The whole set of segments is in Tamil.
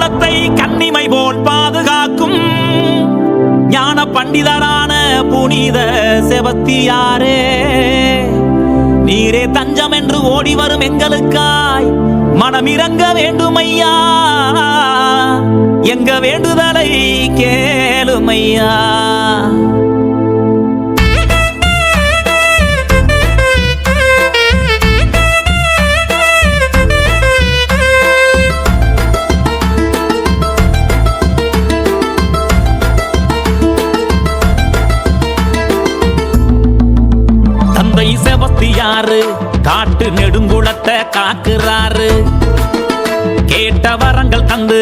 குலத்தை கன்னிமை போல் பாதுகாக்கும் ஞான பண்டிதரான புனித செபஸ்தியாரே, நீரே தஞ்சம் என்று ஓடி வரும் எங்களுக்காய் மனமிரங்க வேண்டும் ஐயா, எங்க வேண்டுதலை கேளும் ஐயா. தந்தை செபஸ்தியாரு காட்டு நெடுங்குளத்தை காக்குறாரு, கேட்ட வரங்கள் தந்து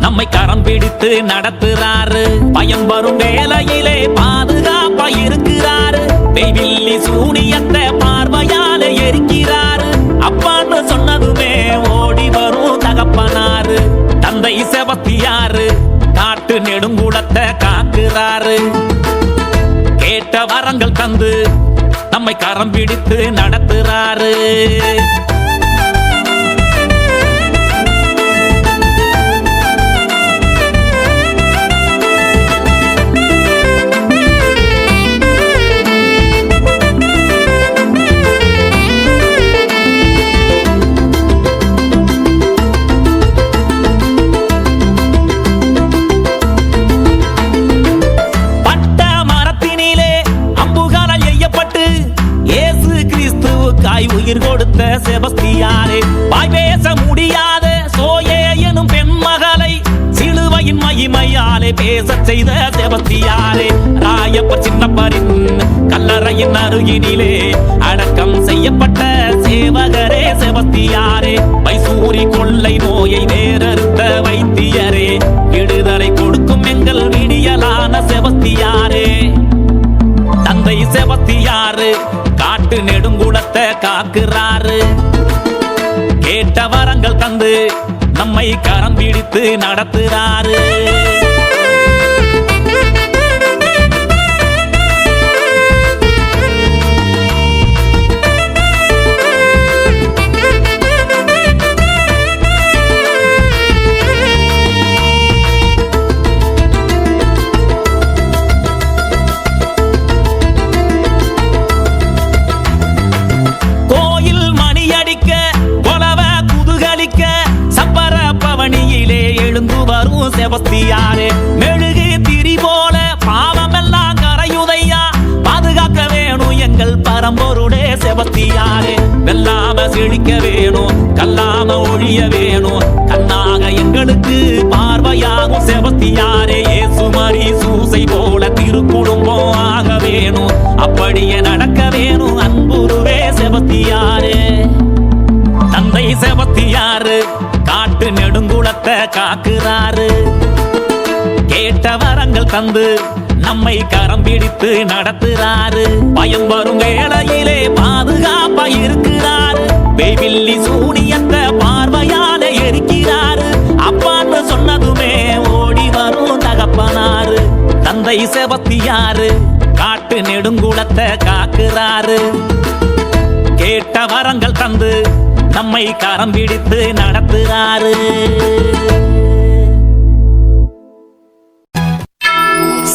நம்மை கரம் பிடித்து நடத்துறாரு. பயம் வரும் வேளையிலே பாதுகாப்பா இருக்கிறாரு, வெய்வில்லி சூனியத்தை பார்வையால எரிக்கிறாரு. அப்பான்னு சொன்னதுமே ஓடி வரும் தகப்பனாரு. தந்தை செபஸ்தியாரு காட்டு நெடுங்குளத்தை காக்குறாரு, கேட்ட வரங்கள் தந்து நம்மை கரம் பிடித்து நடத்துறாரு. உயிர் கொடுத்த செபஸ்தியாரே, வாய் பேச முடியாத சோயே எனும் பெண்மகளை சிலுவையின் மகிமையாலே பேச செய்த செபஸ்தியாரே, ராயப்பர் சின்னப்பரின் கல்லறையின் அருகினிலே அடக்கம் செய்யப்பட்ட சேவகரே செபஸ்தியாரே, மைசூரி கொள்ளை நோயை வேறறுத்த வைத்தியரே, விடுதலை கொடுக்கும் எங்கள் விடியலான செபஸ்தியாரே. தந்தை செபஸ்தியாரு காட்டு நெடுங்குளத்தை காக்குறாரு, கேட்ட வரங்கள் தந்து நம்மை கரம் பிடித்து நடத்துறாரு. செபஸ்தியாரே, மெழுகு திரி போல பாவமெல்லாம் கரையுதையா, பாதுகாக்க வேணும் எங்கள் பரம்பொருளே செபஸ்தியாரே. வெல்லாம செழிக்க வேணும், கல்லாம ஒழிய வேணும், கண்ணாக எங்களுக்கு பார்வையாகும் செபஸ்தியாரே. இயேசுமரி சூசை போல திருக்குடும்பம் ஆக வேணும், அப்படியே நடக்க வேணும் அன்புருவே செபஸ்தியாரே. தந்தை செபஸ்தியாரு காட்டு நெடுங்குளத்தை காக்குறாரு, கேட்ட வரங்கள் தந்து நம்மை கரம் பிடித்து நடத்துறாரு. பயம் வரும் வேளையிலே பாதுகாப்பா இருக்கிறாரு, வெய்வில்லி சூனியத்தை பார்வையால எரிக்கிறாரு. அப்பான்னு சொன்னதுமே ஓடி வரும் தகப்பனாரு. தந்தை செபஸ்தியாரு காட்டு நெடுங்குளத்தை காக்குறாரு, கேட்ட வரங்கள் தந்து நம்மை கரம் பிடித்து நடத்துறாரு.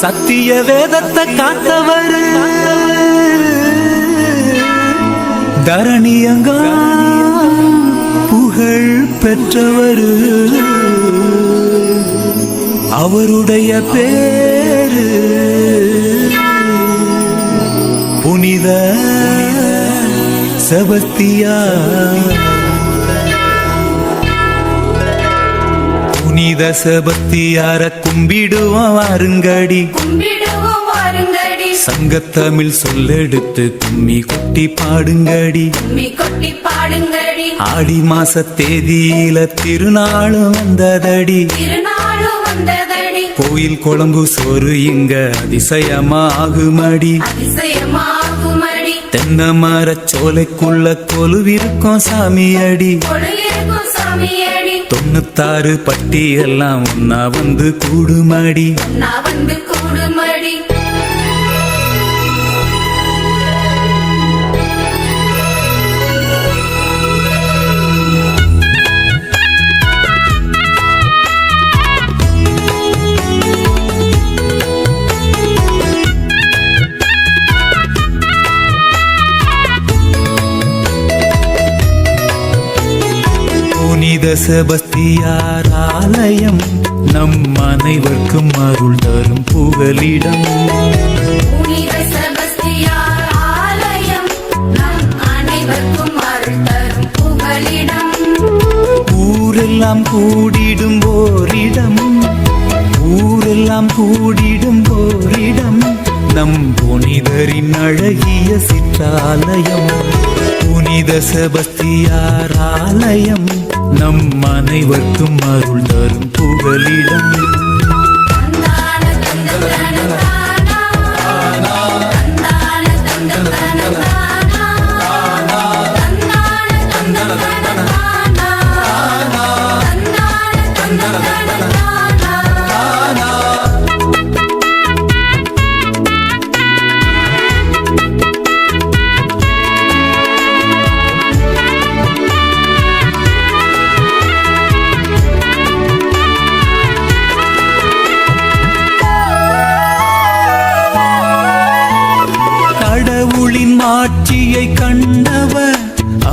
சத்திய வேதத்தை காத்தவர், தரணியங்க புகழ் பெற்றவர், அவருடைய பேரு புனித செபஸ்தியார். புனித செபஸ்தியார கும்பிடுவோம் வாருங்கடி, சங்கத்தமிழ் சொல்லெடுத்து கும்மி கொட்டி பாடுங்கடி. ஆடி மாச தேதியில திருநாளும் வந்ததடி, கோயில் குழம்பு சோறு இங்க அதிசயமாகுமடி. தென்னை மரச் சோலைக்குள்ள கொலுவிருக்கும் சாமியடி, 96 பட்டி எல்லாம் ஒன்னா வந்து கூடுமடி. புனித செபஸ்தியார் ஆலயம் நம் அனைவர்க்கும் அருள் தரும் புகலிடம். புனித செபஸ்தியார் ஆலயம் நம் அனைவர்க்கும் அருள் தரும் புகலிடம். ஊரெல்லாம் கூடிடும் ஓரிடம், ஊரெல்லாம் கூடிடும் ஓரிடம், நம் புனிதரின் அழகிய சிற்றாலயம். புனித செபஸ்தியார் ஆலயம் நம் அனைவர்க்கும் அருள் தரும் புகலிடம். தந்தான தந்தம் தனம் தானா, தந்தான தந்தம் தனம் தானா, தந்தான தந்தம் தனம் தானா, தந்தான தந்தம் தனம் தானா. கடவுளின் மாட்சியை கண்டவர்,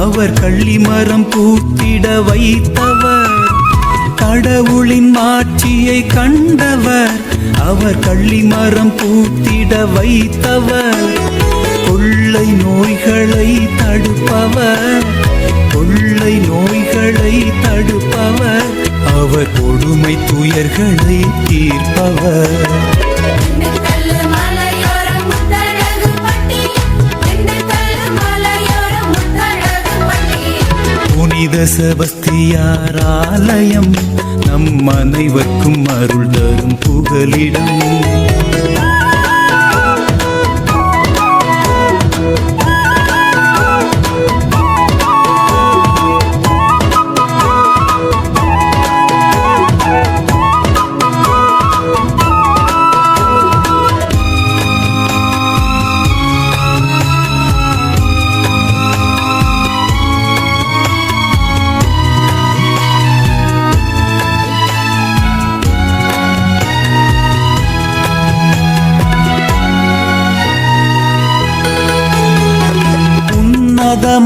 அவர் கள்ளிமரம் பூத்திட வைத்தவர். கடவுளின் மாட்சியை கண்டவர், அவர் கள்ளிமரம் பூத்திட வைத்தவர். கொள்ளை நோய்களை தடுப்பவர், கொள்ளை நோய்களை தடுப்பவர், அவர் கொடுமை துயர்களை தீர்ப்பவர். திண்டுக்கல்லு மலையோரம் முத்தழகு பட்டி, திண்டுக்கல்லு மலையோரம் முத்தழகு பட்டி. புனித செபஸ்தியார் ஆலயம் நம் அனைவர்க்கும் அருள் தரும் புகலிடம்.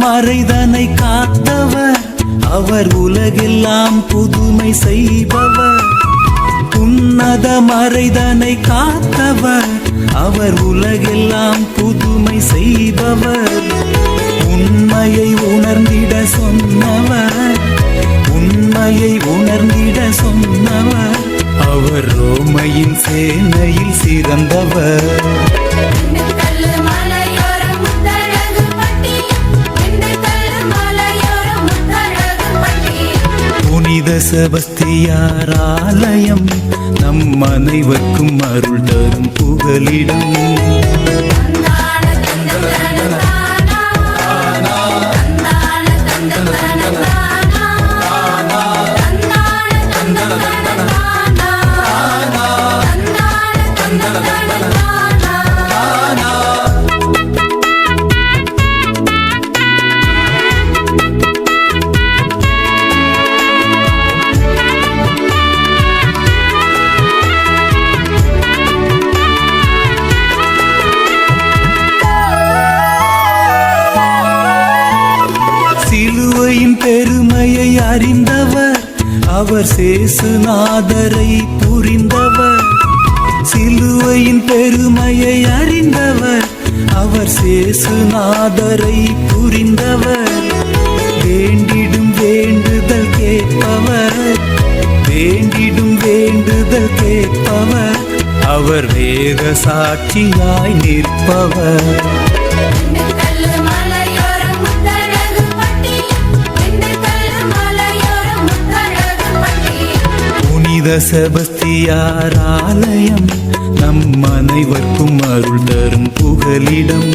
மறைதனை காத்தவர், அவர் உலகெல்லாம் புதுமை செய்பவர். உன்னத மறைதனை காத்தவர், அவர் உலகெல்லாம் புதுமை செய்பவர். உண்மையை உணர்ந்திட சொன்னவர், உண்மையை உணர்ந்திட சொன்னவர், அவர் ரோமையின் சேனையில் சிறந்தவர். திண்டுக்கல்லு மலையோரம் முத்தழகு பட்டி, திண்டுக்கல்லு மலையோரம் முத்தழகு பட்டி. புனித செபஸ்தியார் ஆலயம் நம் அனைவர்க்கும் அருள் தரும் புகலிடம். தந்தான தந்தம் தனம் தானா, தந்தான தந்தம் தனம் தானா, தந்தான தந்தம் தனம் தானா, தந்தான தந்தம் தனம் தானா. சிலுவையின் பெருமையை அறிந்தவர், அவர் சேசுநாதரை புரிந்தவர். சிலுவையின் பெருமையை அறிந்தவர், அவர் சேசுநாதரை புரிந்தவர். வேண்டிடும் வேண்டுதல் கேட்பவர், வேண்டிடும் வேண்டுதல் கேட்பவர், அவர் வேத சாட்சியாய் நிற்பவர். திண்டுக்கல்லு மலையோரம் முத்தழகு பட்டி, திண்டுக்கல்லு மலையோரம் முத்தழகு பட்டி. புனித செபஸ்தியார் ஆலயம் நம் அனைவர்க்கும் அருள் தரும் புகலிடம்.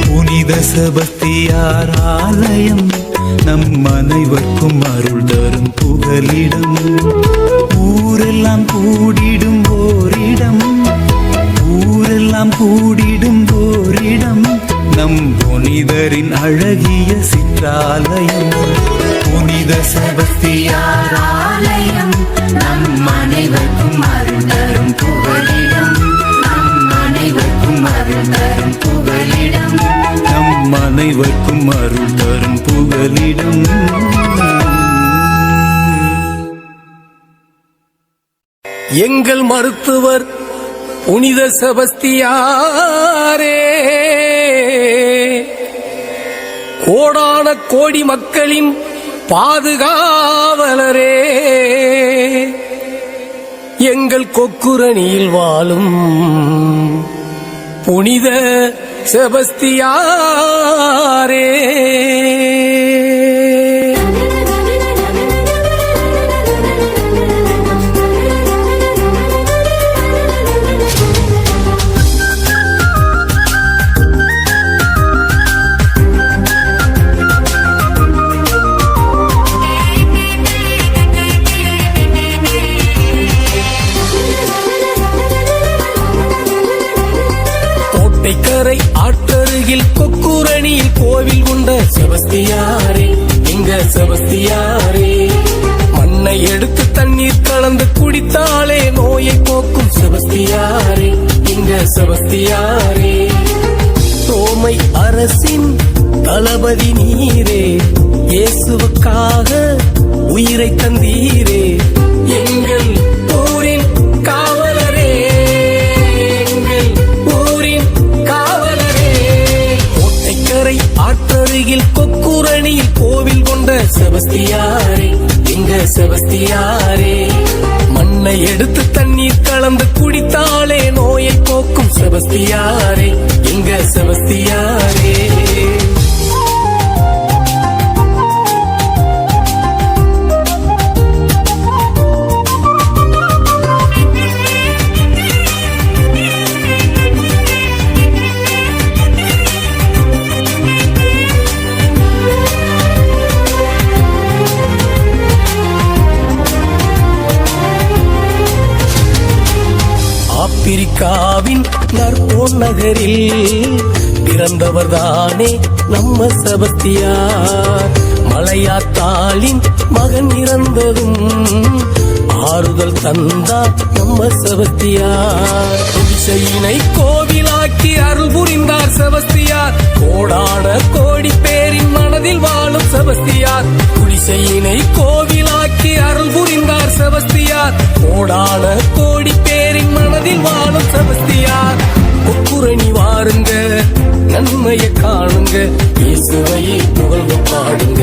புனித செபஸ்தியார் ஆலயம் நம் அனைவர்க்கும் அருள் தரும் புகலிடம். ஊரெல்லாம் கூடிடும் ஓரிடம், ஊரெல்லாம் கூடிடும் ஓரிடம், நம் புனிதரின் அழகிய சிற்றாலயம். புனித செபஸ்தியார் ஆலயம் நம் அனைவர்க்கும் அருள் தரும் புகலிடம், நம் அனைவர்க்கும் அருள் தரும் புகலிடம். நம் அனைவர்க்கும் அருள் தரும் புகலிடம். எங்கள் மருத்துவர் புனித செபஸ்தியாரே, கோடான கோடி மக்களின் பாதுகாவலரே, எங்கள் கொக்குரணியில் வாழும் புனித செபஸ்தியாரே. கோட்டைக்கரை ஆற்றருகில் கொக்குரணியில் கோவில் கொண்ட செபஸ்தியாரே, எங்க செபஸ்தியாரே, மண்ணை எடுத்து தண்ணீர் கலந்து குடித்தாலே நோயை போக்கும் செபஸ்தியாரே, எங்க செபஸ்தியாரே, ரோமை அரசின் தளபதி நீரே, இயேசுவுக்காக உயிரை தந்தீரே, எங்கள் ஊரின் காவலரே, எங்கள் ஊரின் காவலரே, கோட்டைக்கரை ஆற்றருகில் கொக்குரணியில் கோவில் கொண்ட செபஸ்தியாரே, எங்க செபஸ்தியாரே, மண்ணை எடுத்து தண்ணீர் கலந்து குடித்தாலே நோயை போக்கும் செபஸ்தியாரே, எங்க செபஸ்தியாரே. ஆப்பிரிக்காவின் நற்போன் நகரில் பிறந்தவர்தானே நம்ம செபஸ்தியார், மலையாத்தாளின் மகன் இறந்ததும் ஆறுதல் தந்தார் நம்ம செபஸ்தியார், குடிசையினை கோவிலாக்கி அருள் புரிந்தார் செபஸ்தியார், கோடான கோடி பேரின் மனதில் வாழும் செபஸ்தியார், குடிசையினை கோவிலாக்கி அருள் புரிந்தார் செபஸ்தியார், கோடான கோடி பேரின் மனதில் வாழும் செபஸ்தியார், கொக்குரணி வாருங்க நன்மையை காணுங்க, இயேசுவையை புகழ்ந்து பாடுங்க,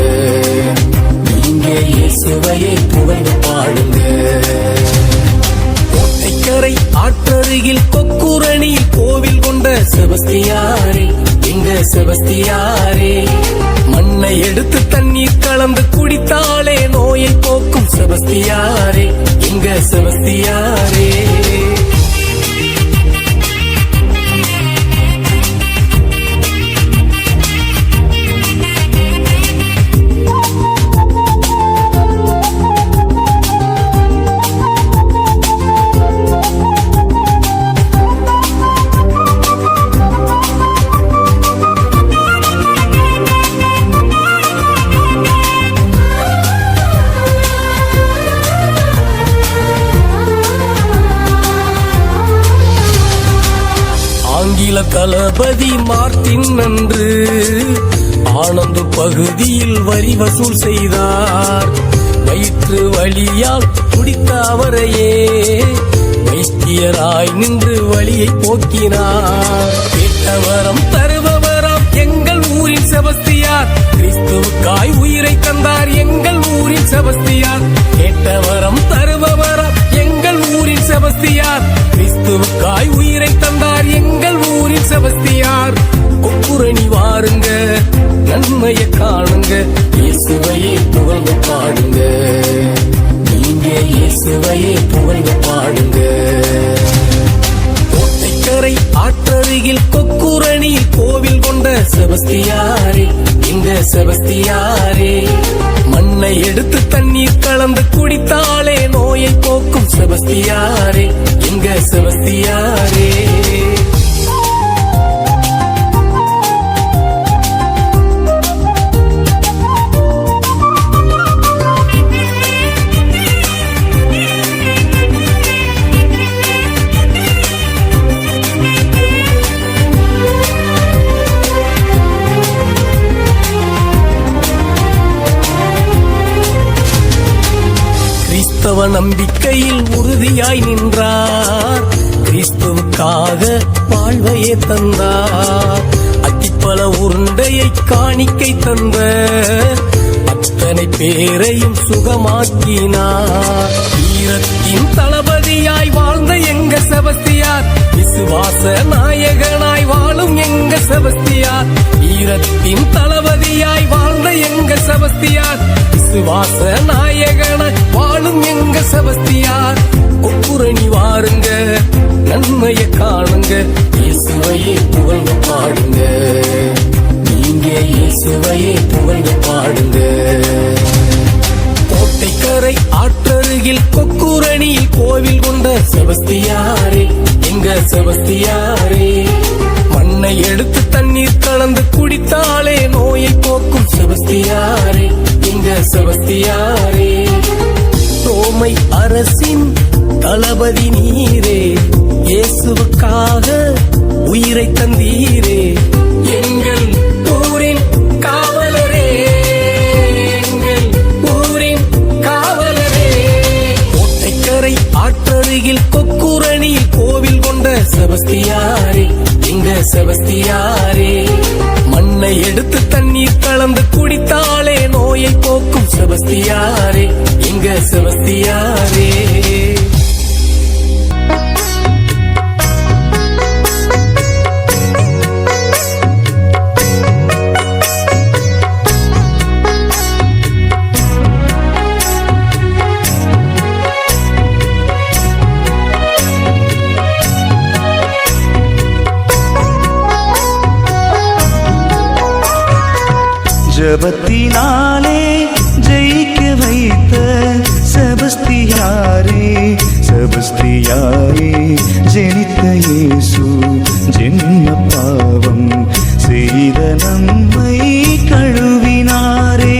நீங்க இயேசுவையை புகழ்ந்து பாடுங்க. கோட்டைக்கரை ஆற்றருகில் கொக்குரணியில் கோவில் கொண்ட செபஸ்தியாரே, எங்க செபஸ்தியாரே, மண்ணை எடுத்து தண்ணீர் கலந்து குடித்தாலே நோயை போக்கும் செபஸ்தியாரே, எங்க செபஸ்தியாரே. ஆங்கில தளபதி மார்ட்டின் அன்று ஆனந்து பகுதியில் வரி வசூல் செய்தார், வயிற்று வலியால் குடித்த அவரையே வைத்தியராய் நின்று வலியை போக்கினார், கேட்டவரம் தருபவராம் எங்கள் ஊரின் செபஸ்தியார், கிறிஸ்துவுக்காய் உயிரை தந்தார் எங்கள் ஊரின் செபஸ்தியார், கேட்டவரம் தருபவராம் எங்கள் ஊரின் செபஸ்தியார், கிறிஸ்துவுக்காய் உயிரை தந்தார் எங்கள் ஊரின் செபஸ்தியார், கொக்குரணி வாருங்க நன்மையை காணுங்க, இயேசுவையை புகழ்ந்து பாடுங்க, நீங்க இயேசுவையை புகழ்ந்து பாடுங்க. கோட்டைக்கரை ஆற்றருகில் கொக்குரணியில் கோவில் கொண்ட செபஸ்தியாரே, எங்க செபஸ்தியாரே, மண்ணை எடுத்து தண்ணீர் கலந்து குடித்தாலே நோயை போக்கும் செபஸ்தியாரே, எங்க செபஸ்தியாரே. கிறிஸ்தவ நம்பிக்கையில் உறுதியாய் நின்றார். கிறிஸ்துவுக்காக வாழ்வையே தந்தார். அத்திப்பழ உருண்டையை காணிக்கை தந்த அத்தனை பேரையும் சுகமாக்கினார். வீரத்தின் தளபதியாய் வாழ்ந்த எங்க செபஸ்தியார், விசுவாச நாயகனாய் வாழும் எங்க செபஸ்தியார். வீரத்தின் தளபதியாய் வாழ்ந்த எங்க செபஸ்தியார், விசுவாச நாயகனாய் வாழும் எங்க செபஸ்தியார். ஒப்புரணி வாருங்க, நன்மையை காணுங்க, இயேசுவையே புகழ்ந்து பாடுங்க. நீங்க இயேசுவையே புகழ்ந்து பாடுங்க. கோட்டைக்கரை ஆற்றருகில் கொக்குரணியில் கோவில் கொண்ட செபஸ்தியாரே, எங்க செபஸ்தியாரே. மண்ணை எடுத்து தண்ணீர் கலந்து குடித்தாலே நோயை போக்கும் செபஸ்தியாரே, எங்க செபஸ்தியாரே. ரோமை அரசின் தளபதி நீரே, இயேசுவுக்காக உயிரை தந்தீரே. எங்கள் ஊரின் காவலரே, எங்கள் ஊரின் காவலரே. கோட்டைக்கரை ஆற்றருகில் கொக்குரணியில் கோவில் கொண்ட செபஸ்தியாரே, எங்க செபஸ்தியாரே. மண்ணை எடுத்து தண்ணீர் கலந்து குடித்தாலே நோயை போக்கும் செபஸ்தியாரே, எங்க செபஸ்தியாரே. ஜபத்தினாலே ஜெயிக்க வைத்த செபஸ்தியாரே, செபஸ்தியாரே. ஜெனித்த இயேசு ஜென்ம பாவம் செய்த நம்மை கழுவினாரே.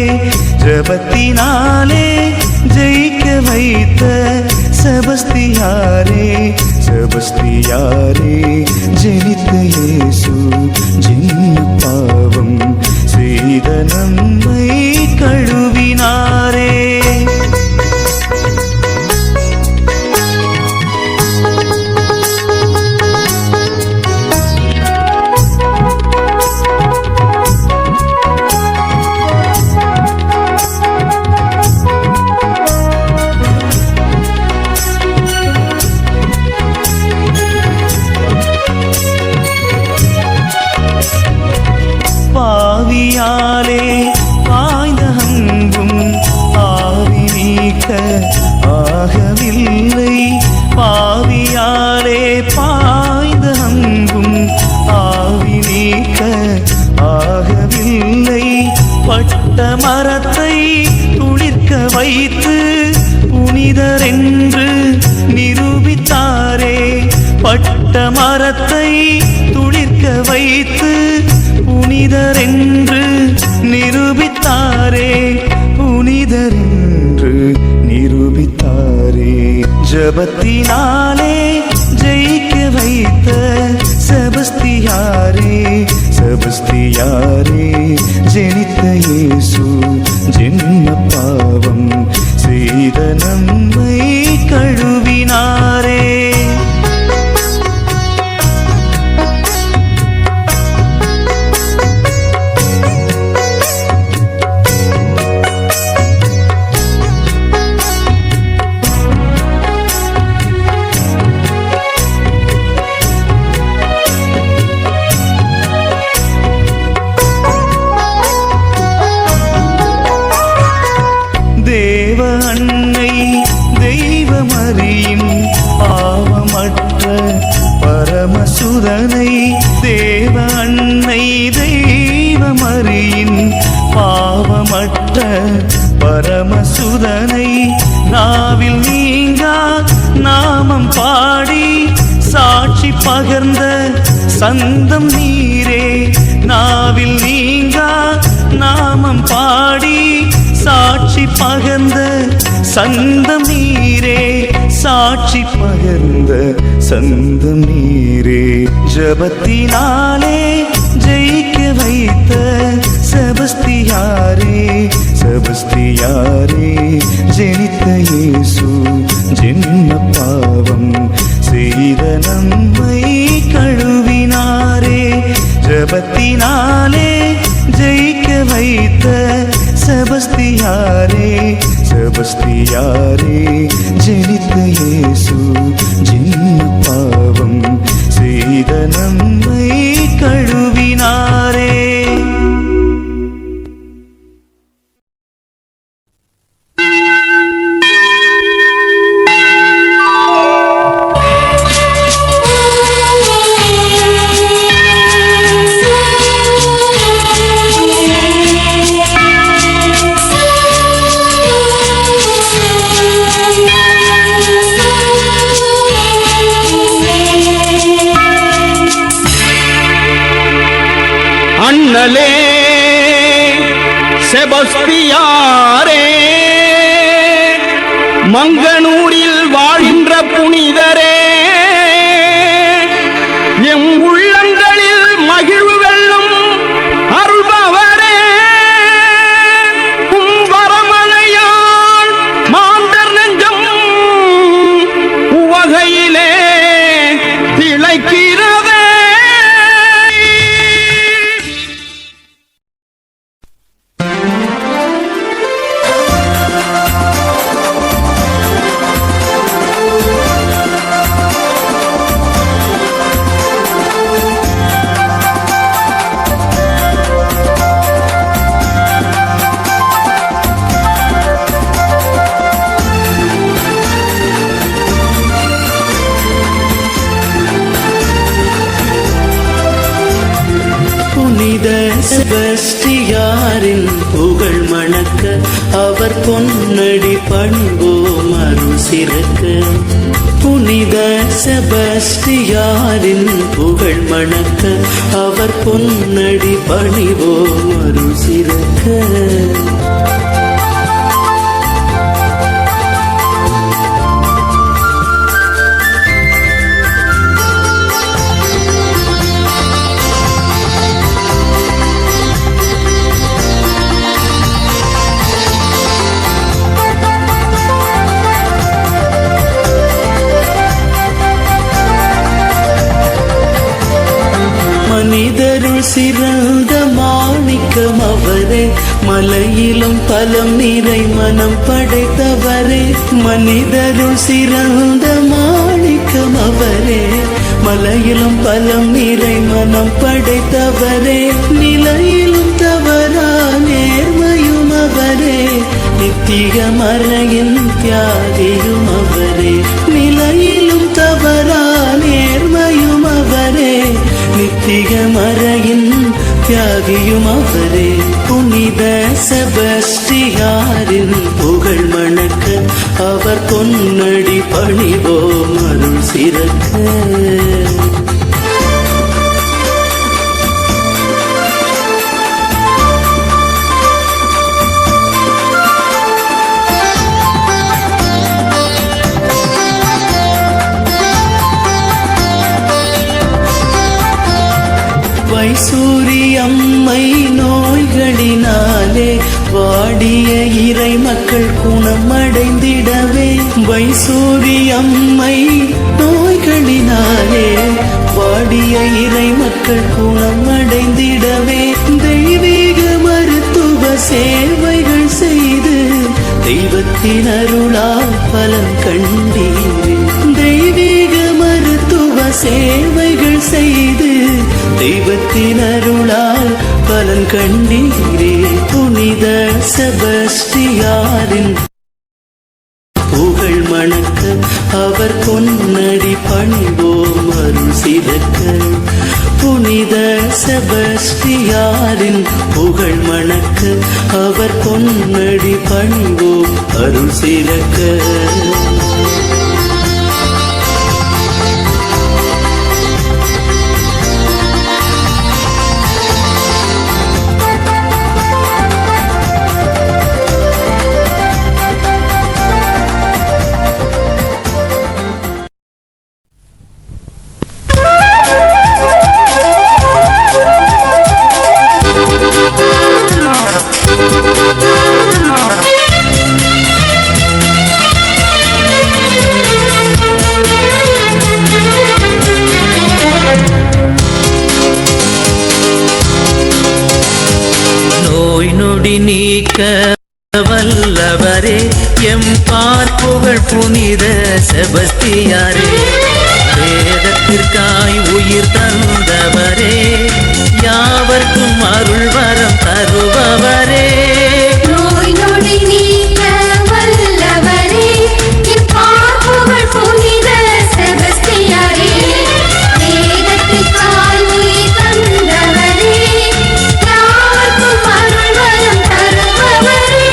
ஜபத்தினாலே ஜெயிக்க வைத்த செபஸ்தியாரே, செபஸ்தியாரே. ஜெனித்த இயேசு ஜென்ம பாவம் செய்த நம்மை கழுவினாரே. பாவியாலே பாய்ந்த அன்பும் ஆவி நீக்க ஆகவில்லை. பாவியாலே பாய்ந்த அன்பும் ஆவி நீக்க ஆகவில்லை. பட்ட மரத்தை துளிர்க்க வைத்து புனிதரென்று நிரூபித்தாரே. பட்ட மரத்தை துளிர்க்க வைத்து புனிதரென்று நிரூபித்தாரே, புனிதரென்று நிரூபித்தாரே. ஜபத்தினாலே ஜெயிக்க வைத்த செபஸ்தியாரே, செபஸ்தியாரே. ஜெனித்த இயேசு ஜென்ம பாவம் செய்த நம்மை கழுவினாரே. தேவ அன்னை தெய்வமறியின் பாவமற்ற பரமசுதனை, தேவ அன்னை தெய்வமறியின் பாவமற்ற பரமசுதனை. நாவில் நீங்கா நாமம் பாடி சாட்சி பகர்ந்த சந்தம் நீரே. நாவில் நீங்கா நாமம் பாடி சாட்சி பகர்ந்த சந்தம் நீரே, சாட்சி பகர்ந்த சந்தம் நீரே. ஜபத்தினாலே ஜெயிக்க வைத்த செபஸ்தியாரே, செபஸ்தியாரே. ஜெனித்த இயேசு ஜென்ம பாவம் செய்த நம்மை கழுவினாரே. ஜபத்தினாலே ஜெயிக்க வைத்த செபஸ்தியாரே, செபஸ்தியாரே, ஜெனித்த இயேசு ஜென்ம பாவம் செய்த நம்மை கழுவினாரே. அண்ணலே செபஸ்தியாரே, மங்கனூரில் வாழ்கின்ற புனிதரே, எம் உள்ளங்களில் மகிழ்வு வெல்லும் அருள்பவரே, வரமழையால் மாந்தர் நெஞ்சம் உவகையிலே திளைக்கிறதே. செபஸ்தியாரின் புகழ் மணக்க அவர் பொன்னடி பணிவோம் அருள் சிறக்க. புனித செபஸ்தியாரின் புகழ் மணக்க அவர் பொன்னடி பணிவோம் அருள் சிறக்க. மனிதருள் சிறந்த மாணிக்கம் அவரே, மலையிலும் பலம் நிறை மனம் படைத்தவரே. மனிதருள் சிறந்த மாணிக்கம் அவரே, மலையிலும் பலம் நிறை மனம் படைத்தவரே. நிலையிலும் தவறா நேர்மையும் அவரே, நித்திய மறையின் தியாகியும் அவரே. நிலையிலும் தவறா நேர்மையும் அவரே, நித்திய மறையின் தியாகியும் அவரே. புனித செபஸ்தியாரின் புகழ் மணக்க அவர் பொன்னடி பணிவோம் அருள் சிறக்க. வைசூரியம்மை நோய்களினாலே வாடிய இறை மக்கள் குணமடைந்திடவே. வைசூரியம்மை நோய்களினாலே வாடிய இறை மக்கள் குணமடைந்திடவே. தெய்வீக மருத்துவ சேவைகள் செய்து தெய்வத்தின் அருளால் பலன் கண்டீரே. தெய்வீக மருத்துவ சேவைகள் செய்து தெய்வத்தின் அருளால் பலன் கண்டீரே. புனித செபஸ்தியாரின் புகழ் மணக்க அவர் பொன்னடி பணிவோம் அருள் சிறக்க. புனித செபஸ்தியாரின் புகழ் மணக்க அவர் பொன்னடி பணிவோம் அருள் சிறக்க. வல்லவரே எம் பார்ப்புகழ் புனித செபஸ்தியாரே வேதத்திற்காய் உயிர் தந்தவரே யாவர்க்கும் அருள் வரம் தருபவரே நோய் நொடி நீக்க வல்லவரே என் பார்ப்புகழ் புனித செபஸ்தியாரே வேதத்திற்காய் உயிர் தந்தவரே யாவர்க்கும் அருள் வரம் தருபவரே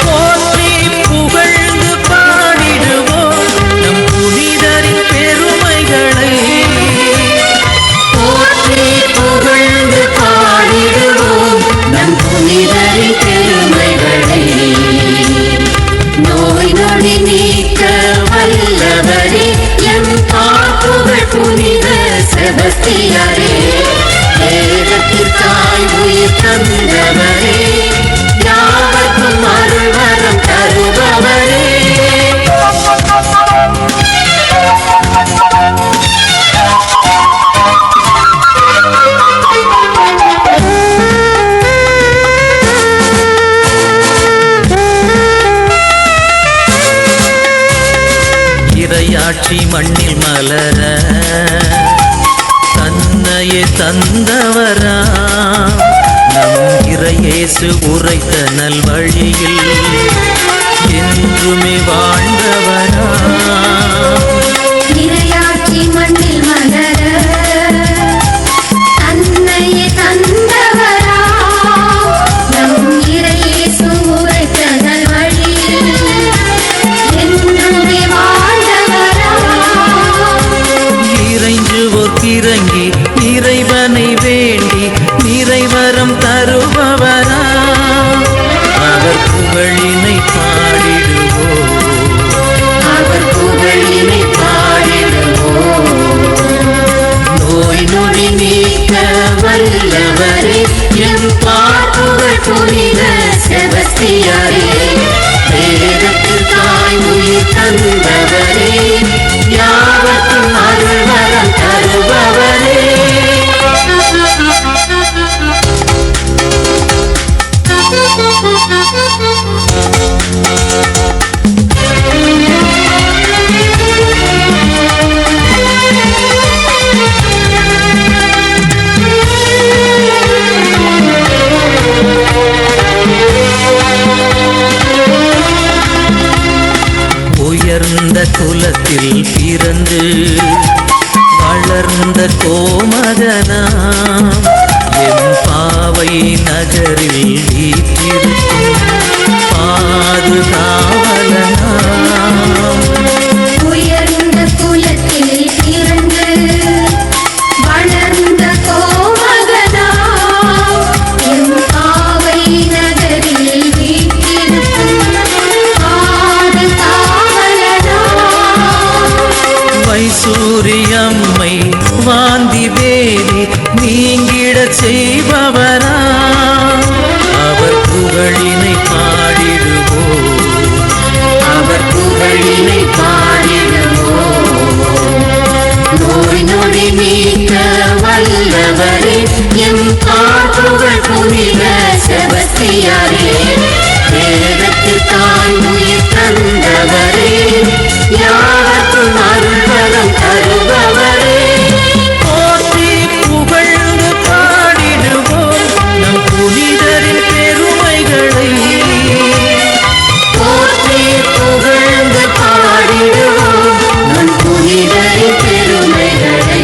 போற்றி புகழ்ந்து பாடிடுவோம் நம் புனிதரின் பெருமைகளை போற்றி புகழ்ந்து பாடிடுவோம் நம் புனிதரின் பெருமைகளை நோய் நொடி நீக்க வல்லவரே எம் பார்ப்புகழ் புனித செபஸ்தியாரே வேதத்திற்காய் உயிர் தந்தவரே யாவர்க்கும் அருள் வரம் தருபவரே இறையாட்சி மண்ணில் மலர தன்னையே தந்தவரா நம் இறையேசு உரைத்த நல்வழியில் என்றுமே வாழ்ந்தவரா இறையாட்சி மண்ணில் மலர தன்னையே தந்தவரா நம் இறையேசு உரைத்த நல்வழியில் என்றுமே வாழ்ந்தவரா இறைஞ்சுவோர் இறங்கி இறைவனை வேண்டி நிறைவரம் தருபவரா அவர் புகழினை பாடிடுவோம் அவர் புகழினை பாடிடுவோம் நோய் நொடி நீக்க வல்லவரே எம் பார்ப்புகழ் புனித செபஸ்தியாரே வேதத்திற்காய் உயிர் தந்தவரே யாவர்க்கும் அருள் வரம் தருபவரே உயர்ந்த குலத்தில் பிறந்து வளர்ந்த கோமகனாம் என் பாவை நகரில் வீற்றிருக்கும் பாதுகாவலனாம் உயர்ந்த குலத்தில் பிறந்து வளர்ந்த கோமகனாம் எம் காவை நகரில் வீற்றிருக்கும் பாதுகாவலனாம் வைசூரியம்மை வாந்தி வேலி நீங்கிடச் செய்பவரா அவர் புகழினை பாடிடுவோம் அவர் புகழினை பாடிடுவோம் நோய் நொடி நீக்க வல்லவரே எம் பார்ப்புகழ் புனித செபஸ்தியாரே வேதத்திற்காய் உயிர் தந்தவரே யாவர்க்கும் அருள் வரம் தருபவரே போற்றி புகழ்ந்து பாடிடுவோம் நம் புனிதரின் பெருமைகளை போற்றி புகழ்ந்து பாடிடுவோம் நம் புனிதரின் பெருமைகளை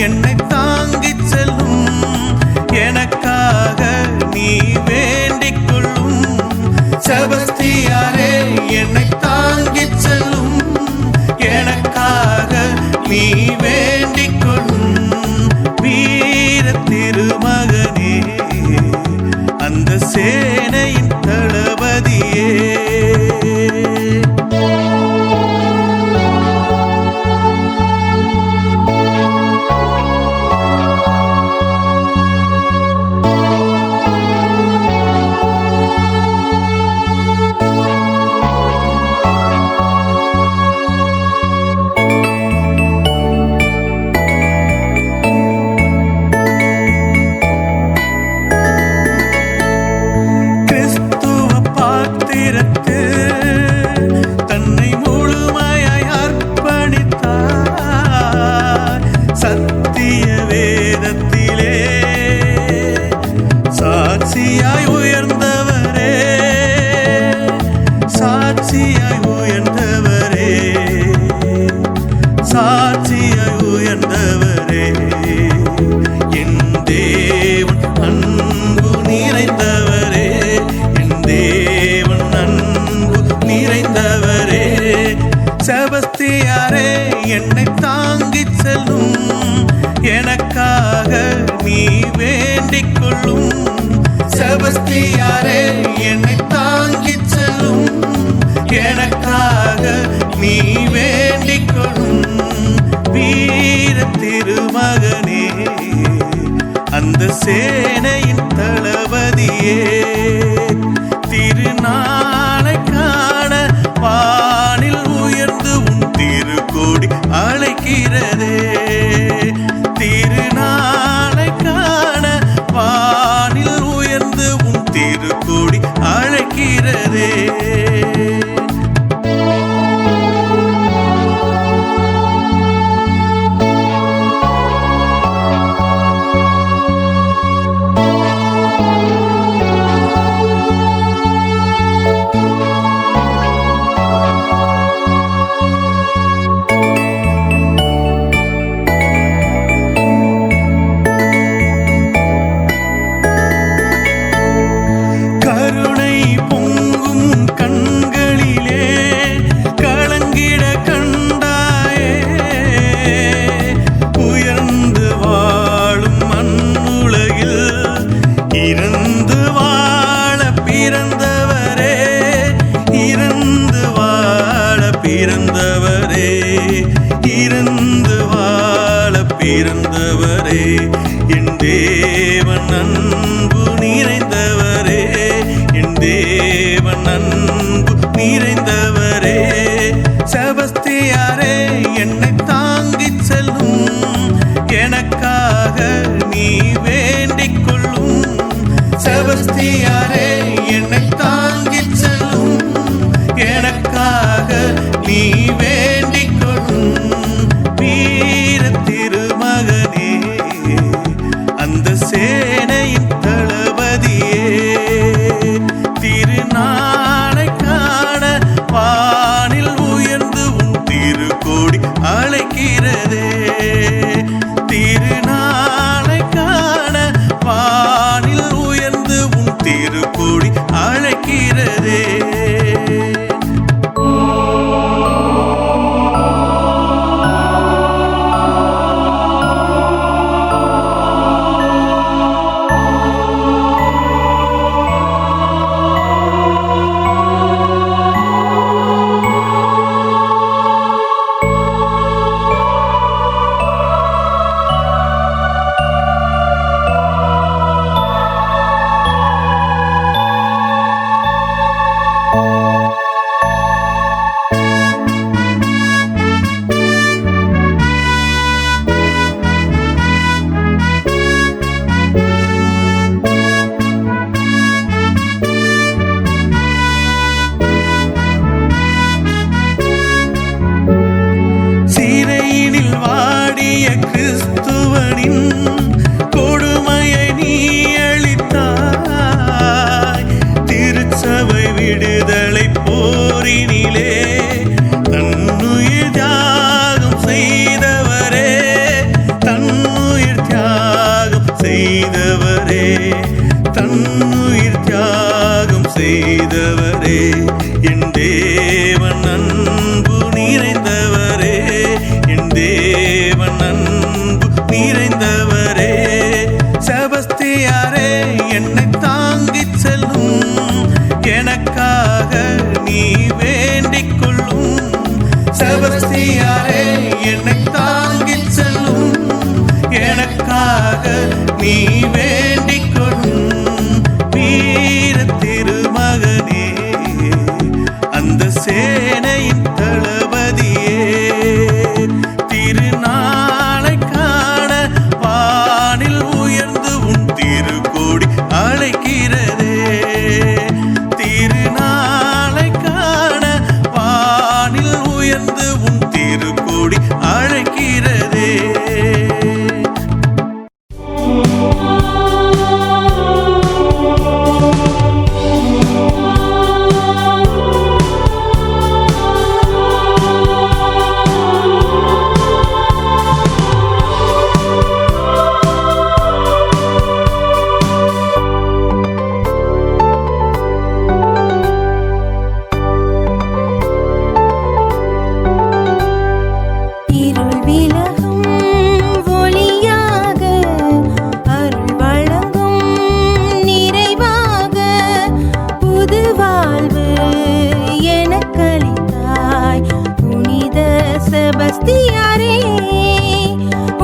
என்னை தாங்கிச் செல்லும் எனக்காக நீ வேண்டிக் கொள்ளும் செபஸ்தியாரே என்னை தாங்கிச் செல்லும் எனக்காக நீ வேண்டிக் கொள்ளும் வீர திருமகனே அந்த சேனையின் தளபதியே தன்னை முழுமையாய் அர்ப்பணித்தார் சத்திய வேதத்திலே சாட்சியாய் உயர்ந்தவரே சாட்சியாய் உயர்ந்தவரே சாட்சியாய் உயர்ந்தவரே என் தேவன் அன்பு நிறைந்தவரே என் தேவன் அன்பு நிறைந்தவரே செபஸ்தியாரே என்னை தாங்கிச் செல்லும் எனக்காக நீ வேண்டிக் கொள்ளும் செபஸ்தியாரே என்னை தாங்கிச் செல்லும் எனக்காக நீ வேண்டிக் கொள்ளும் வீர திருமகனே அந்த சேனையின் தளபதியே திருநாளை காண வானில் உயர்ந்து உன் திருக்கோடி அழைக்கிறதே திருநாளை காண வானில் உயர்ந்து உன் திருக்கோடி அழைக்கிறதே கருணை பொங்கும் கண்களிலே கலங்கிட கண்டாயே உயர்ந்து வாழும் மண்ணுலகில் இருந்து வாழ பிறந்தவரே இருந்து வாழ பிறந்தவரே இருந்து வாழ பிறந்தவரே என் தேவன் அன்பு நிறைந்தவரே என் தேவன் அன்பு நிறைந்தவரே செபஸ்தியாரே என்னை தாங்கிச் செல்லும் எனக்காக நீ வேண்டிக் கொள்ளும் செபஸ்தியாரே என்னை தாங்கிச் செல்லும் எனக்காக நீ வேண்டிக் கொள்ளும் வீர திருமகனே அந்த சேனையின் தளபதியே திருநாளை காண வானில் உயர்ந்து உன் திருக்கோடி அழைக்கிறதே திருநாளை காண வானில் உயர்ந்து உன் திருக்கோடி அழைக்கிறதே தன்னுயிர் தியாகம் செய்தவரே தன்னுயிர் நீ வேண்டிக் கொள்ளும் வீர திருமகனே, அந்த சேனையின் தளபதியே, திருநாளை காண வானில் உயர்ந்து உன் திருக்கோடி அழைக்கிறதே. திருநாளை காண வானில் உயர்ந்து உன் திருக்கோடி அழைக்கிறதே. இருள் விலகும் ஒளியாக, அருள் வழங்கும் நிறைவாக, புது வாழ்வு எனக்களித்தாய் புனித செபஸ்தியாரே.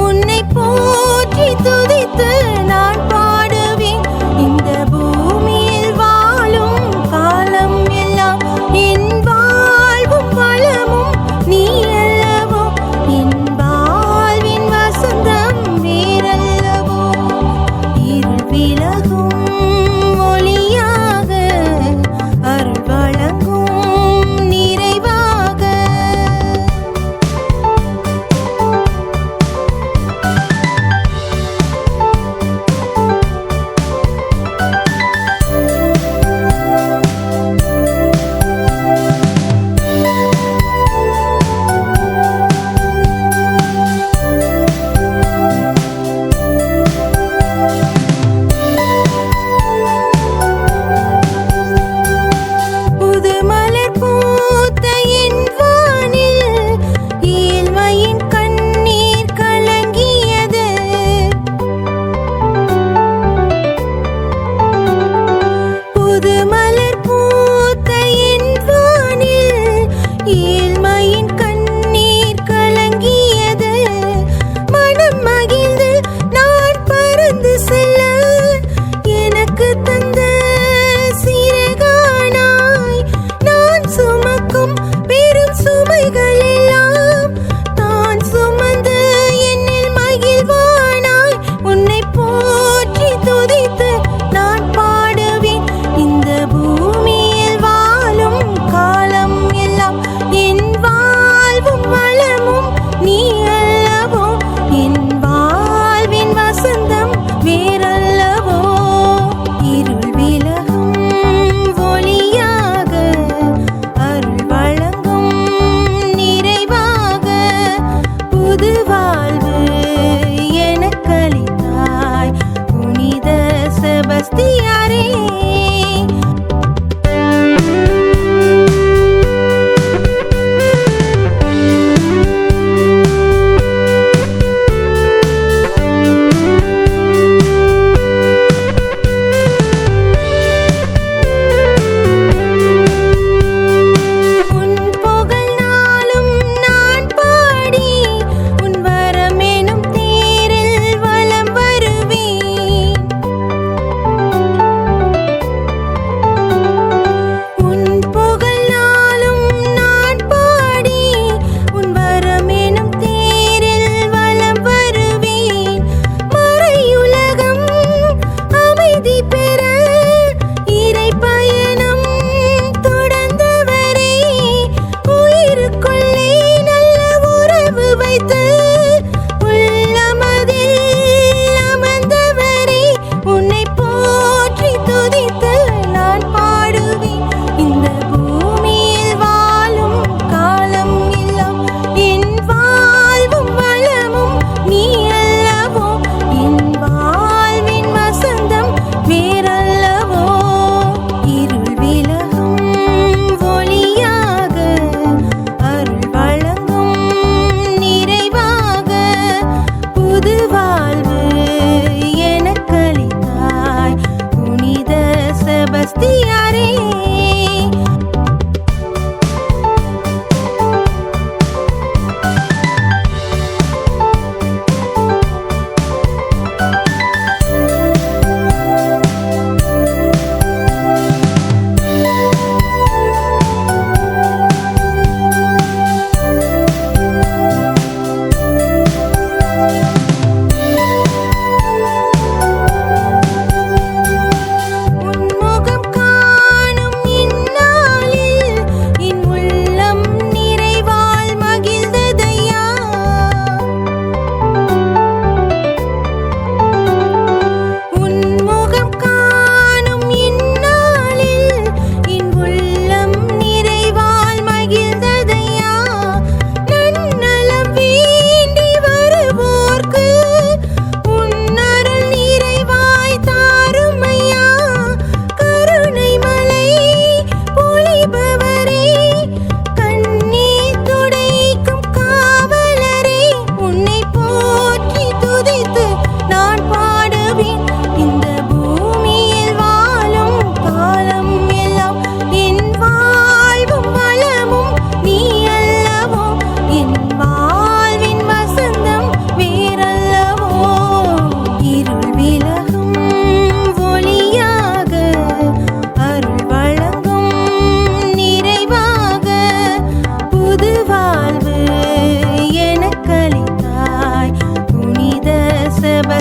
உன்னை போற்றி துதித்து நான் பாடுவேன், இந்த பூமியில் வாழும் காலம் எல்லாம். என் வாழ்வும் வளமும் நீ அல்லவோ, என் வாழ்வின் வசந்தம் வேறல்லவோ. இருள் விலகும் ஒளியாக, அருள் வழங்கும் நிறைவாக.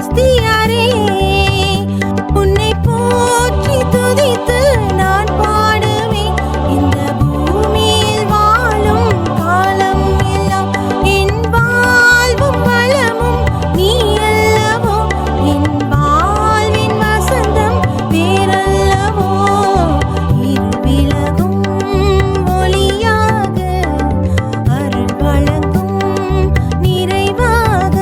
செபஸ்தியாரே உன்னை போற்றி துதித்து நான் பாடுவேன் இந்த பூமியில் வாழும் காலம் எல்லாம் என் வாழ்வும் வளமும் நீ அல்லவோ என் வாழ்வின் வசந்தம் வேறல்லவோ இருவிலகும் ஒளியாக அருள் வழங்கும் நிறைவாக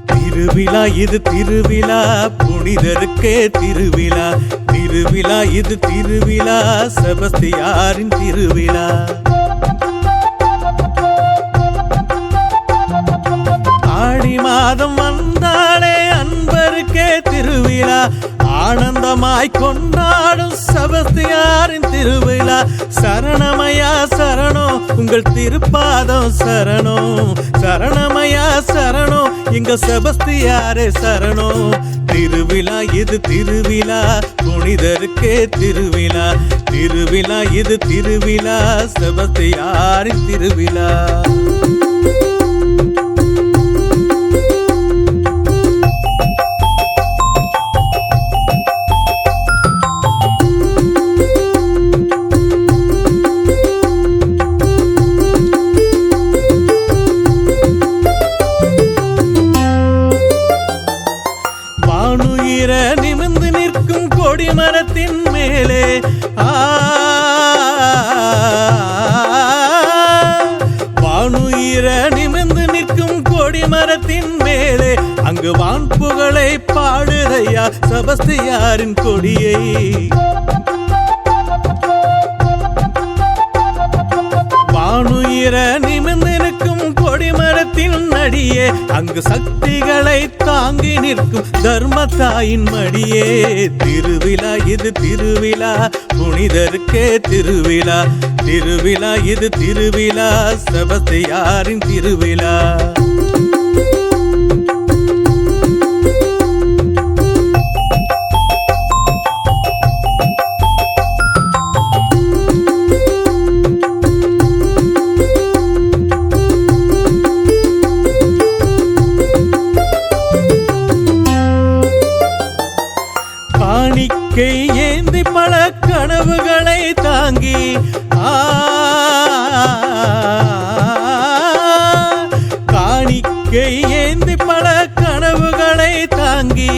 திருவிழா இது திருவிழா புனிதருக்கே திருவிழா திருவிழா இது திருவிழா செபஸ்தியாரின் திருவிழா ஆடி மாதம் வந்தாலே அன்பருக்கே திருவிழா ஆனந்தமாய் கொண்டாடும் செபஸ்தியாரின் திருவிழா சரணமயா சரணோ உங்கள் திருப்பாதம் சரணோ சரணமயா சரணோ எங்கள் செபஸ்தியாரே சரணோ திருவிழா இது திருவிழா புனிதருக்கே திருவிழா திருவிழா இது திருவிழா செபஸ்தியாரின் திருவிழா வானுயிர நிமிர்ந்து நிற்கும் கொடிமரத்தின் மேலே வானுயிர நிமிர்ந்து நிற்கும் கொடிமரத்தின் மேலே அங்கு வான்புகளை பாடுதையா செபஸ்தியாரின் கொடியை வானுயிர நிமிர்ந்து நிற்கும் கொடிமரத்தின் நடியே அங்கு சக்திகளை தாங்கி நிற்கும் தர்மத்தாயின் மடியே திருவிழா இது திருவிழா புனிதருக்கே திருவிழா திருவிழா இது திருவிழா செபஸ்தியாரின் திருவிழா காணிக்கை ஏந்தி பல கனவுகளை தாங்கி காணிக்கை ஏந்தி பல கனவுகளை தாங்கி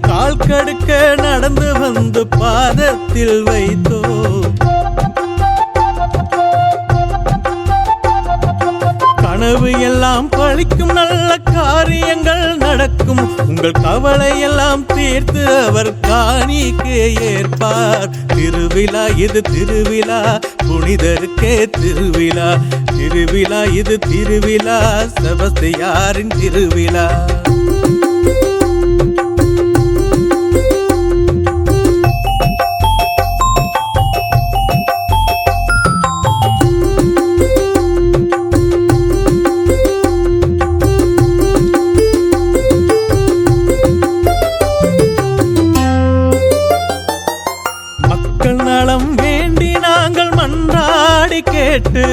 கால் கடுக்க நடந்து வந்து பாதத்தில் வைத்தோ கனவு எல்லாம் பழிக்கும் நல்ல காரியங்கள் நடக்கும் உங்கள் கவலை எல்லாம் தீர்த்து அவர் காணிக்கை ஏற்பார் திருவிழா இது திருவிழா புனிதருக்கே திருவிழா திருவிழா இது திருவிழா செபஸ்தியாரின் திருவிழா நலம் வேண்டி நாங்கள் மன்றாடி கேட்டு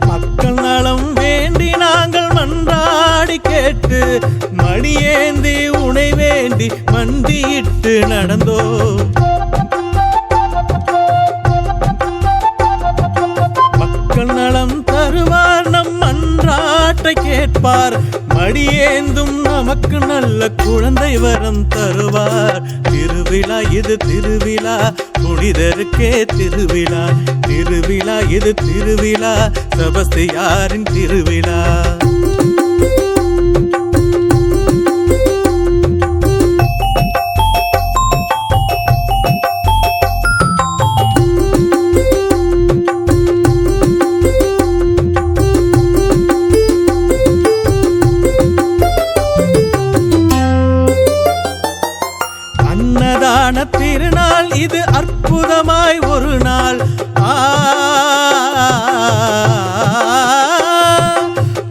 மக்கள் நலம் வேண்டி நாங்கள் மன்றாடி கேட்டு மணியேந்தி உனை வேண்டி மண்டியிட்டு நடந்தோ மக்கள் நலம் தருவார் நம் மன்றாட்டை கேட்பார் மடியேந்தும் நமக்கு நல்ல குழந்தை வரம் தருவார் திருவிழா இது திருவிழா புனிதருக்கே திருவிழா திருவிழா இது திருவிழா செபஸ்தியாரின் திருவிழா அற்புதமாய் ஒரு நாள்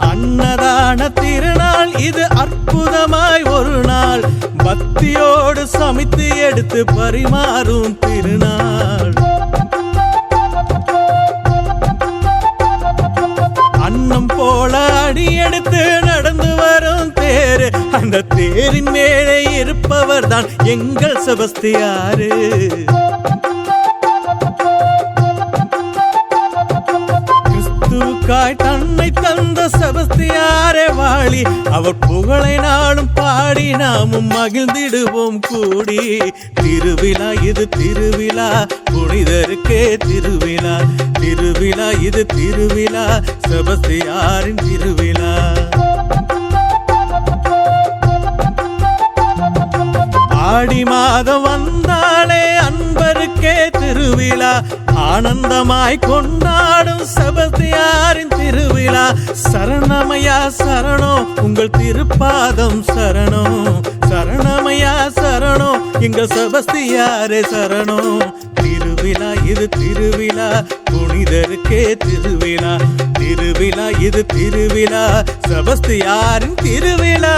அன்னதான திருநாள் இது அற்புதமாய் ஒரு நாள் பக்தியோடு சமைத்து எடுத்து பரிமாறும் திருநாள் அன்னம் போல அடி எடுத்து நடந்து வரும் தேரு அந்த தேரின் மேலே இருப்பவர் தான் எங்கள் செபஸ்தியாரு கிறிஸ்துவுக்காய் தன்னை தந்த செபஸ்தியாரே வாழி அவர் புகழை நாளும் பாடி நாமும் மகிழ்ந்திடுவோம் கூடி திருவிழா இது திருவிழா புனிதருக்கே திருவிழா திருவிழா இது திருவிழா செபஸ்தியாரின் திருவிழா ஆடி மாதம் வந்தாலே அன்பருக்கே திருவிழா ஆனந்தமாய் கொண்டாடும் செபஸ்தியாரின் திருவிழா சரணமயா சரணோ உங்கள் திருப்பாதம் சரணோ சரணமயா சரணோ எங்கள் செபஸ்தியாரே சரணோ திருவிழா இது திருவிழா புனிதருக்கே திருவிழா திருவிழா இது திருவிழா செபஸ்தியாரின் திருவிழா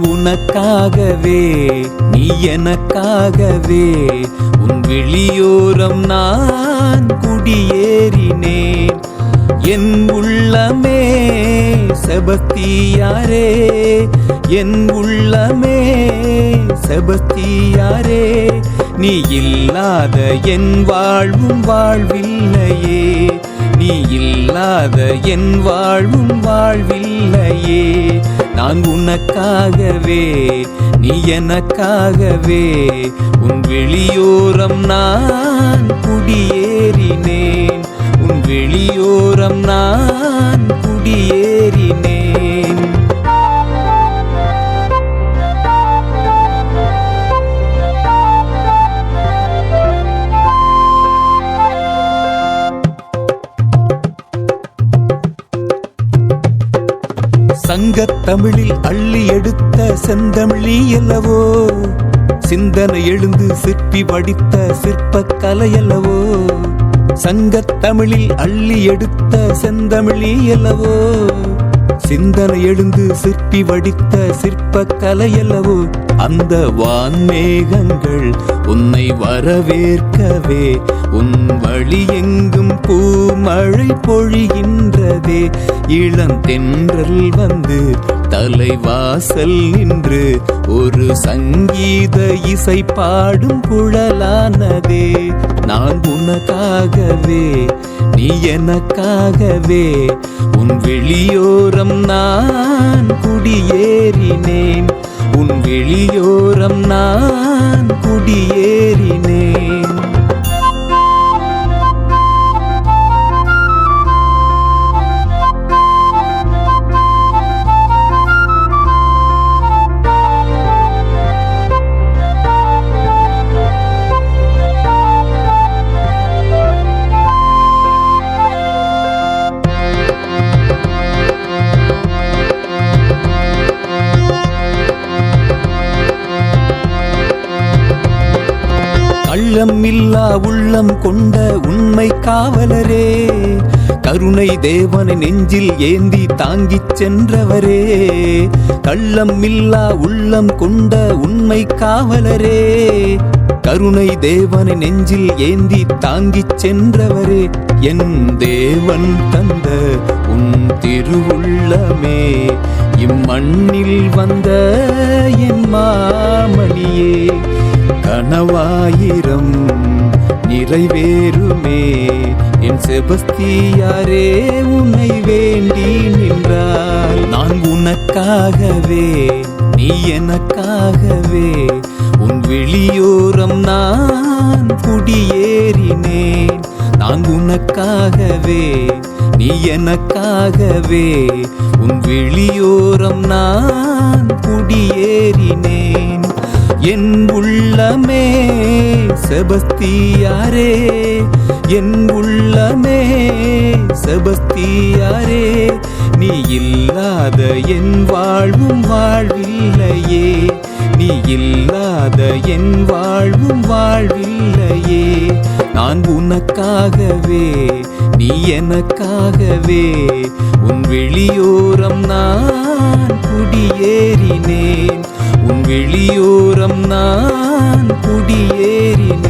உனக்காகவே நீ எனக்காகவே உன் வெளியோரம் நான் குடியேறினேன் என் உள்ளமே செபஸ்தியாரே என் உள்ளமே செபஸ்தியாரே நீ இல்லாத என் வாழ்வும் வாழ்வில்லையே நீ இல்லாத என் வாழ்வும் வாழ்வில்லையே நான் உனக்காகவே நீ எனக்காகவே உன் வெளியோரம் நான் குடியேறினேன் உன் வெளியோரம் நான் குடியேறினேன் சங்கத் தமிழில் அள்ளி எடுத்த செந்தமிழி அல்லவோ சிந்தனை எழுந்து சிற்பி வடித்த சிற்பக் கலை அல்லவோ சங்கத் தமிழில் அள்ளி எடுத்த செந்தமிழி அல்லவோ சிந்தனை எழுந்து சிற்பி வடித்த சிற்பக் கலை அல்லவோ அந்த வான்மேகங்கள் உன்னை வரவேற்கவே உன் வழி எங்கும் பூமழை பொழிகின்றதே இளந்தென்றல் வந்து தலைவாசல் நின்று ஒரு சங்கீத இசை பாடும் குழலானதே நான் உனக்காகவே நீ எனக்காகவே உன் வெளியோரம் நான் குடியேறினேன் உன் வெளியோரம் நான் குடியேறினேன் இல்லா உள்ளம் கொண்ட உண்மை காவலரே கருணை தேவனை நெஞ்சில் ஏந்தி தாங்கிச் சென்றவரே கள்ளம் இல்லா உள்ளம் கொண்ட உண்மை காவலரே கருணை தேவனை நெஞ்சில் ஏந்தி தாங்கிச் சென்றவரே என் தேவன் தந்த உன் திருவுள்ளமே இம்மண்ணில் வந்த என் மாமணியே கனவாயிரம் நிறைவேறுமே என் செபஸ்தியாரே உன்னை வேண்டி நின்றால் நான் உனக்காகவே நீ எனக்காகவே உன் வெளியோரம் நான் குடியேறினேன். நான் உனக்காகவே நீ எனக்காகவே உன் வெளியோரம் நான் குடியேறினேன். என் உள்ளமே செபஸ்தியாரே, என் உள்ளமே செபஸ்தியாரே, நீ இல்லாத என் வாழ்வும் வாழ்வில்லையே, நீ இல்லாத என் வாழ்வும் வாழ்வில்லையே. நான் உனக்காகவே நீ எனக்காகவே உன் வெளியோரம் நான் குடியேறினேன், உன் வெளியோரம் நான் குடியேறினேன்.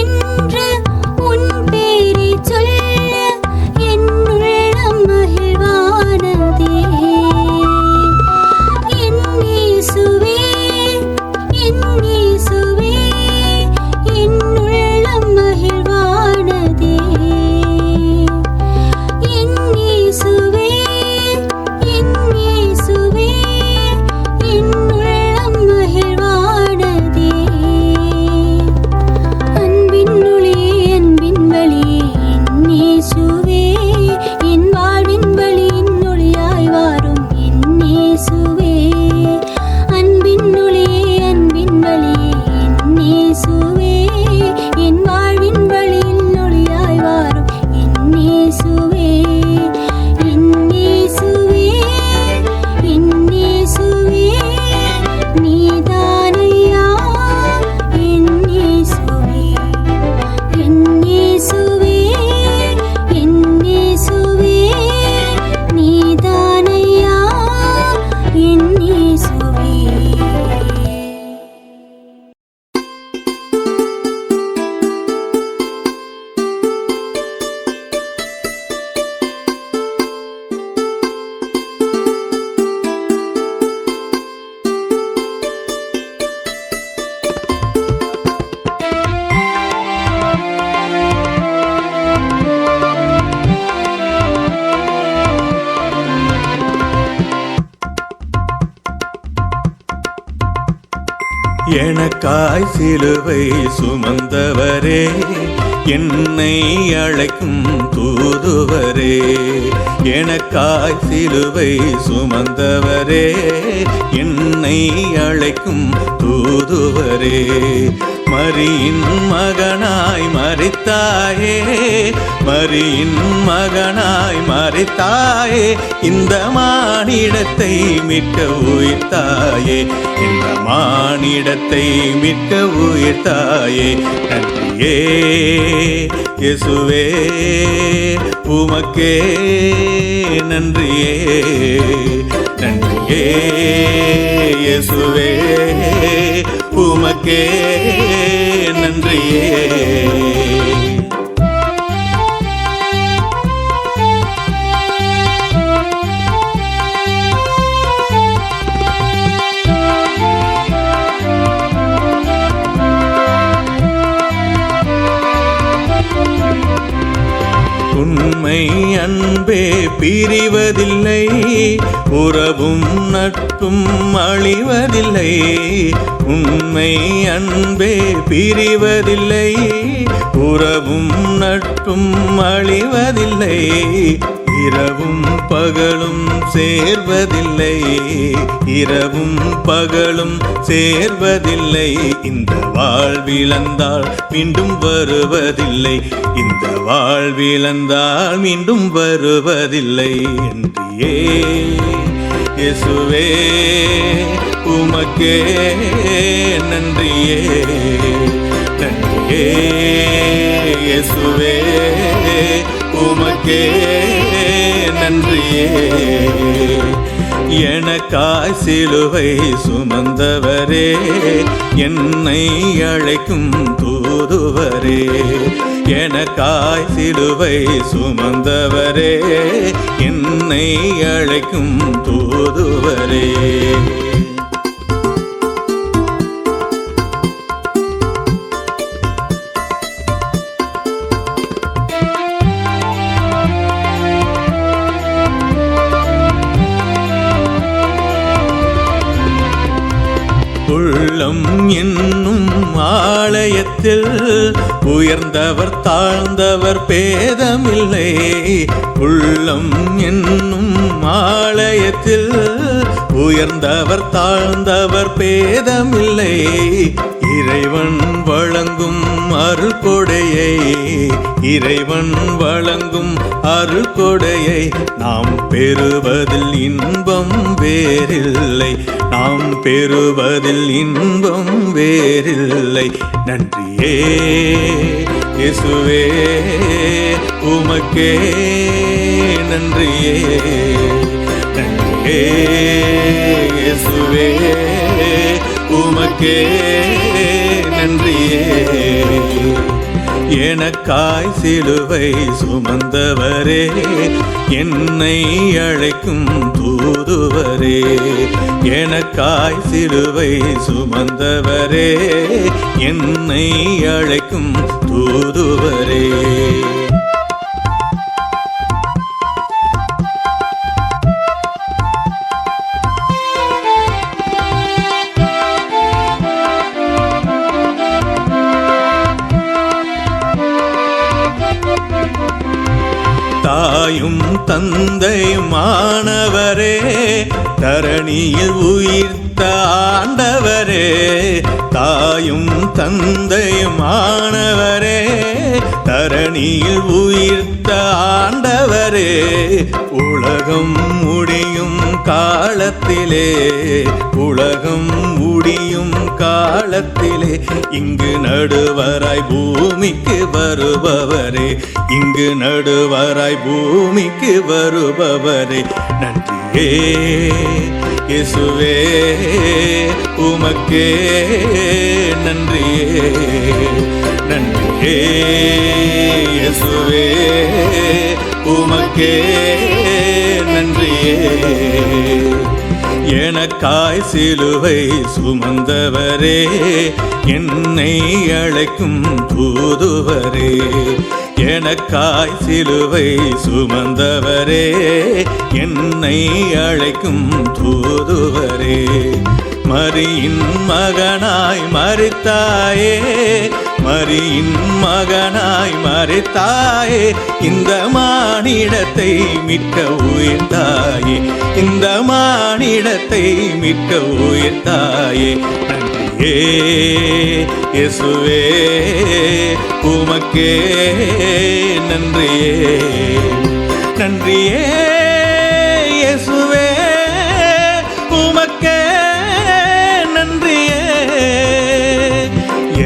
என்று உன் பேரை சொல்ல என் உள்ளம் மகிழ்வா எனக்காய் சிலுவை சுமந்தவரே என்னை அழைக்கும் தூதுவரே எனக்காய் சிலுவை சுமந்தவரே என்னை அழைக்கும் தூதுவரே மரியின் மகனாய் மரித்தாயே மரியின் மகனாய் மரித்தாயே இந்த மானிடத்தை மீட்க உயிர்த்தாயே இந்த மானிடத்தை மீட்க உயிர்த்தாயே நன்றியே இயேசுவே உமக்கே நன்றியே நன்றியே இயேசுவே உமக்கே நன்றியே உண்மை அன்பே பிரிவதில்லை உறவும் நட்பும் அழிவதில்லை உண்மை அன்பே பிரிவதில்லை உறவும் நட்பும் அழிவதில்லை இரவும் பகலும் சேர்வதில்லை இரவும் பகலும் சேர்வதில்லை இந்த வாழ்விழந்தால் மீண்டும் வருவதில்லை இந்த வாழ்விழந்தால் மீண்டும் வருவதில்லை என்றியே இயேசுவே உமக்கே நன்றியே நன்றியே இயேசுவே உமக்கே நன்றியே எனக்காய் சிலுவை சுமந்தவரே என்னை அழைக்கும் தூதுவரே எனக்காய் சிலுவை சுமந்தவரே என்னை அழைக்கும் தூதுவரே உள்ளம் என்னும் ஆலயத்தில் உயர்ந்தவர் தாழ்ந்தவர் பேதமில்லை உள்ளம் என்னும் ஆலயத்தில் உயர்ந்தவர் தாழ்ந்தவர் பேதமில்லை இறைவன் வழங்கும் அருள் கொடையை இறைவன் வழங்கும் அருள் கொடையை நாம் பெறுவதில் இன்பம் வேறில்லை நாம் பெறுவதில் இன்பம் வேறில்லை நன்றியே இயேசுவே உமக்கே நன்றியே நன்றியே இயேசுவே உமக்கே நன்றியே எனக்காய் சிலுவை சுமந்தவரே என்னை அழைக்கும் தூதுவரே எனக்காய் சிலுவை சுமந்தவரே என்னை அழைக்கும் தூதுவரே தாயும் தந்தையுமானவரே தரணியில் உயிர்த்த ஆண்டவரே தாயும் தந்தையுமானவரே தரணியில் உயிர்த்த ஆண்டவரே உலகம் முடியும் காலத்திலே உலகம் முடியும் காலத்திலே இங்கு நடுவராய் பூமிக்கு வருபவரே இங்கு நடுவராய் பூமிக்கு வருபவரே நன்றியே இயேசுவே உமக்கே நன்றியே நன்றியே இயேசுவே உமக்கே நன்றியே எனக்காய் சிலுவை சுமந்தவரே என்னை அழைக்கும் தூதுவரே எனக்காய் சிலுவை சுமந்தவரே என்னை அழைக்கும் தூதுவரே மரியின் மகனாய் மரித்தாயே, மரியின் மகனாய் மரித்தாயே, இந்த மானிடத்தை மீட்க உயிர்த்தாயே, இந்த மானிடத்தை மீட்க உயிர்த்தாயே. நன்றியே இயேசுவே உமக்கே நன்றியே, நன்றியே இயேசுவே உமக்கே நன்றியே.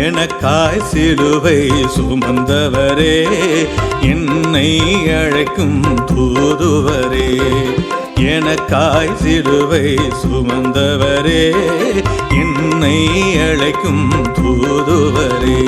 எனக்காய் சிலுவை சுமந்தவரே, என்னை அழைக்கும் தூதுவரே, எனக்காய் சிலுவை சுமந்தவரே, என்னை அழைக்கும் தூதுவரே.